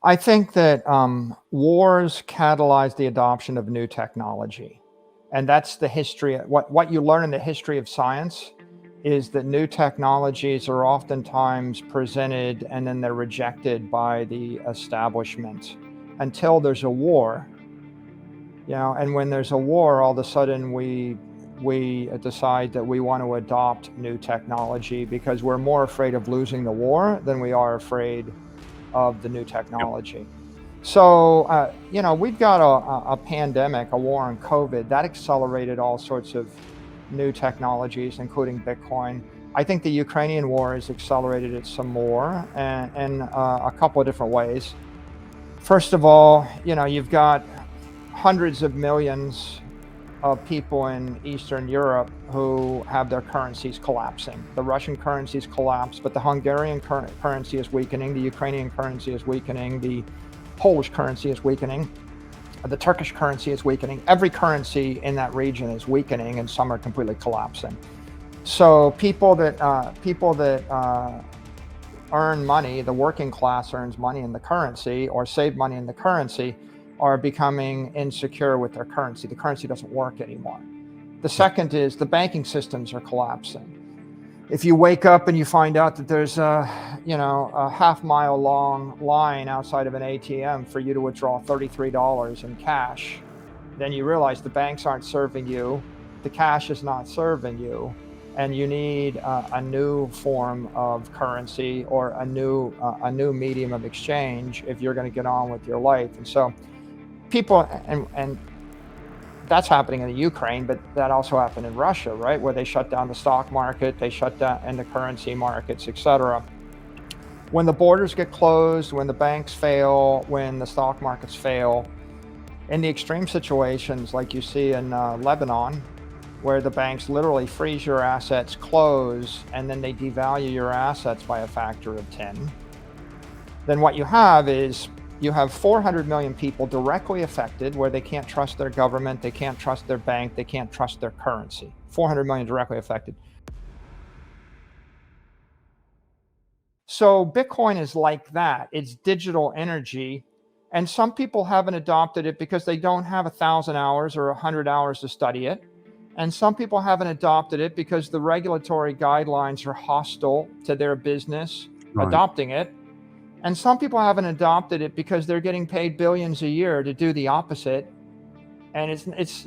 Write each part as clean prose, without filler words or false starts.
I think that wars catalyze the adoption of new technology. And that's the history. What you learn in the history of science is that new technologies are oftentimes presented and then they're rejected by the establishment until there's a war. And when there's a war, all of a sudden we decide that we want to adopt new technology because we're more afraid of losing the war than we are afraid of the new technology. So, we've got a pandemic, a war on COVID, that accelerated all sorts of new technologies, including Bitcoin. I think the Ukrainian war has accelerated it some more in a couple of different ways. First of all, you've got hundreds of millions of people in Eastern Europe who have their currencies collapsing. The Russian currencies collapsed, but the Hungarian currency is weakening, the Ukrainian currency is weakening, the Polish currency is weakening, the Turkish currency is weakening. Every currency in that region is weakening, and some are completely collapsing. So people that earn money, the working class earns money in the currency or save money in the currency, are becoming insecure with their currency. The currency doesn't work anymore. The second is the banking systems are collapsing. If you wake up and you find out that there's a half-mile long line outside of an ATM for you to withdraw $33 in cash, then you realize the banks aren't serving you, the cash is not serving you, and you need a new form of currency or a new medium of exchange if you're going to get on with your life. And so people, and that's happening in the Ukraine, but that also happened in Russia, right? Where they shut down the stock market, they shut down and the currency markets, etc. When the borders get closed, when the banks fail, when the stock markets fail, in the extreme situations like you see in Lebanon, where the banks literally freeze your assets, close, and then they devalue your assets by a factor of 10, then what you have is you have 400 million people directly affected where they can't trust their government, they can't trust their bank, they can't trust their currency. 400 million directly affected. So Bitcoin is like that. It's digital energy. And some people haven't adopted it because they don't have 1,000 hours or 100 hours to study it. And some people haven't adopted it because the regulatory guidelines are hostile to their business adopting it. And some people haven't adopted it because they're getting paid billions a year to do the opposite. And it's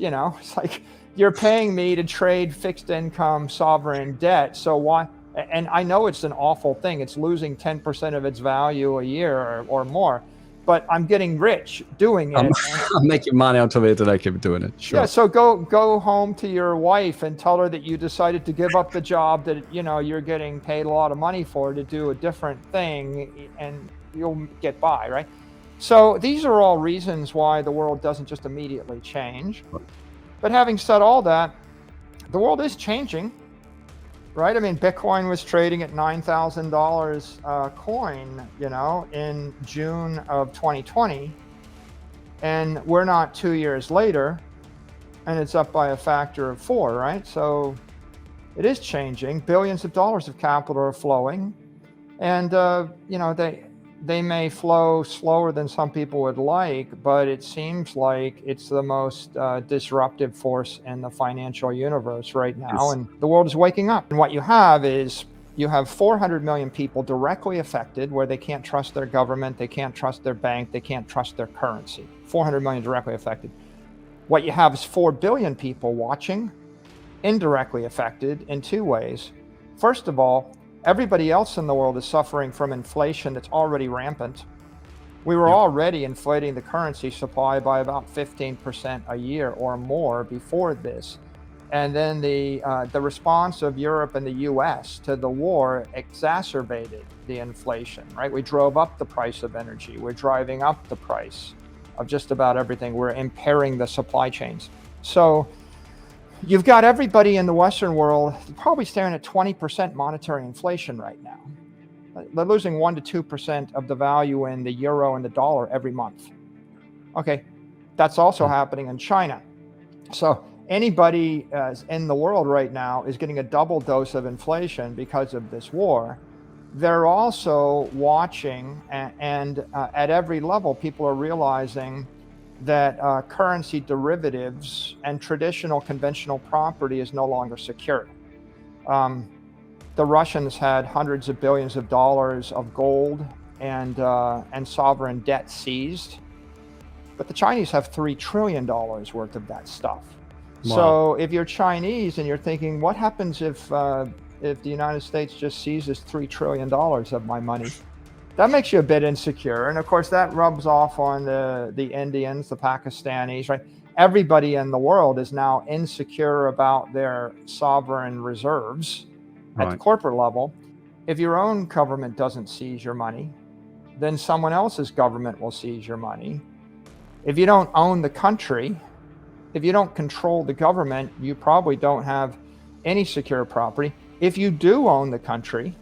like you're paying me to trade fixed income sovereign debt. So why? And I know it's an awful thing. It's losing 10% of its value a year or more, but I'm getting rich doing it. I'm making money out of it and I keep doing it. Sure. Yeah, so go home to your wife and tell her that you decided to give up the job that you're getting paid a lot of money for to do a different thing, and you'll get by, right? So these are all reasons why the world doesn't just immediately change. But having said all that, the world is changing, right? I mean, Bitcoin was trading at $9,000 a coin, in June of 2020. And we're not 2 years later, and it's up by a factor of 4, right? So it is changing. Billions of dollars of capital are flowing. And, they may flow slower than some people would like, but it seems like it's the most disruptive force in the financial universe right now. Yes. And the world is waking up. And what you have is you have 400 million people directly affected where they can't trust their government, they can't trust their bank, they can't trust their currency. 400 million directly affected. What you have is 4 billion people watching, indirectly affected in 2 ways. First of all, everybody else in the world is suffering from inflation that's already rampant. We were already inflating the currency supply by about 15% a year or more before this. And then the response of Europe and the US to the war exacerbated the inflation, right? We drove up the price of energy. We're driving up the price of just about everything. We're impairing the supply chains. So you've got everybody in the Western world probably staring at 20% monetary inflation right now. They're losing 1% to 2% of the value in the euro and the dollar every month. Okay, that's also happening in China. So anybody in the world right now is getting a double dose of inflation because of this war. they're also watching, and at every level, people are realizing that currency derivatives and traditional conventional property is no longer secure. The Russians had hundreds of billions of dollars of gold and sovereign debt seized, but the Chinese have $3 trillion worth of that stuff. Wow. So if you're Chinese and you're thinking, what happens if the United States just seizes $3 trillion of my money? That makes you a bit insecure. And of course, that rubs off on the Indians, the Pakistanis, right? Everybody in the world is now insecure about their sovereign reserves at the corporate level. If your own government doesn't seize your money, then someone else's government will seize your money. If you don't own the country, if you don't control the government, you probably don't have any secure property. If you do own the country,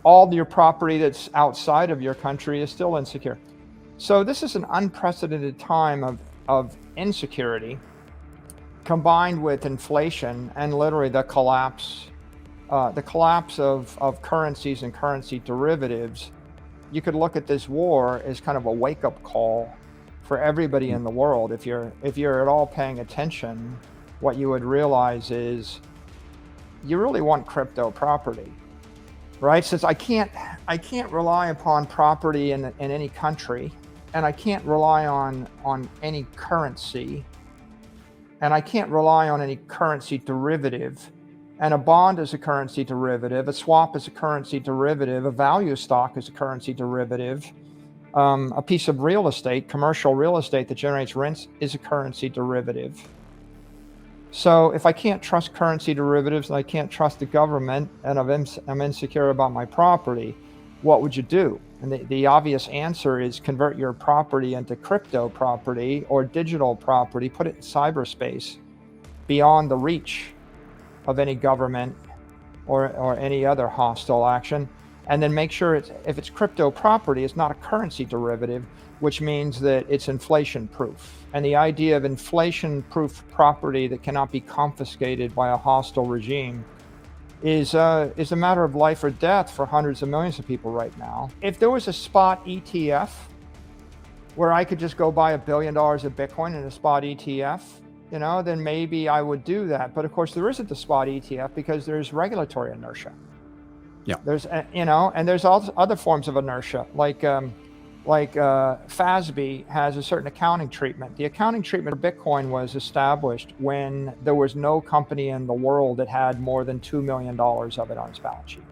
all your property that's outside of your country is still insecure. So this is an unprecedented time of insecurity combined with inflation and literally the collapse of currencies and currency derivatives. You could look at this war as kind of a wake-up call for everybody in the world. If you're at all paying attention, what you would realize is you really want crypto property, right? Since I can't rely upon property in any country, and I can't rely on any currency, and I can't rely on any currency derivative, and a bond is a currency derivative, a swap is a currency derivative, a value stock is a currency derivative, a piece of real estate, commercial real estate that generates rents is a currency derivative. So if I can't trust currency derivatives and I can't trust the government and I'm insecure about my property, what would you do? And the obvious answer is convert your property into crypto property or digital property, put it in cyberspace beyond the reach of any government or any other hostile action. And then make sure if it's crypto property, it's not a currency derivative, which means that it's inflation proof. And the idea of inflation proof property that cannot be confiscated by a hostile regime is a matter of life or death for hundreds of millions of people right now. If there was a spot ETF where I could just go buy $1 billion of Bitcoin in a spot ETF, then maybe I would do that. But of course there isn't a spot ETF because there's regulatory inertia. Yeah. There's, and there's also other forms of inertia, like FASB has a certain accounting treatment. The accounting treatment for Bitcoin was established when there was no company in the world that had more than $2 million of it on its balance sheet.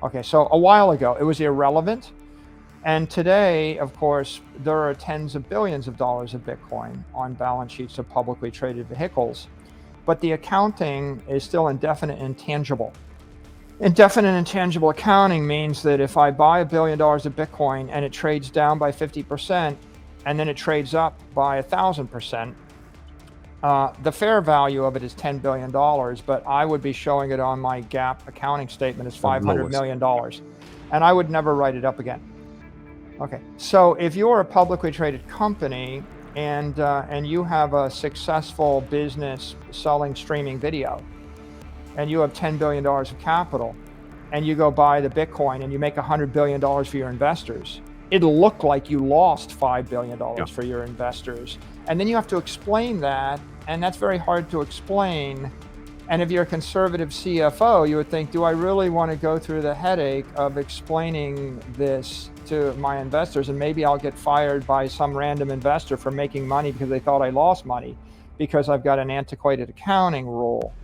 Okay, so a while ago, it was irrelevant. And today, of course, there are tens of billions of dollars of Bitcoin on balance sheets of publicly traded vehicles. But the accounting is still indefinite and intangible. Indefinite and intangible accounting means that if I buy $1 billion of Bitcoin and it trades down by 50% and then it trades up by 1,000%, the fair value of it is $10 billion, but I would be showing it on my GAAP accounting statement as $500 million. And I would never write it up again. Okay, so if you're a publicly traded company and you have a successful business selling streaming video, and you have $10 billion of capital, and you go buy the Bitcoin and you make $100 billion for your investors, it'll look like you lost $5 billion for your investors. And then you have to explain that, and that's very hard to explain. And if you're a conservative CFO, you would think, do I really want to go through the headache of explaining this to my investors? And maybe I'll get fired by some random investor for making money because they thought I lost money because I've got an antiquated accounting rule.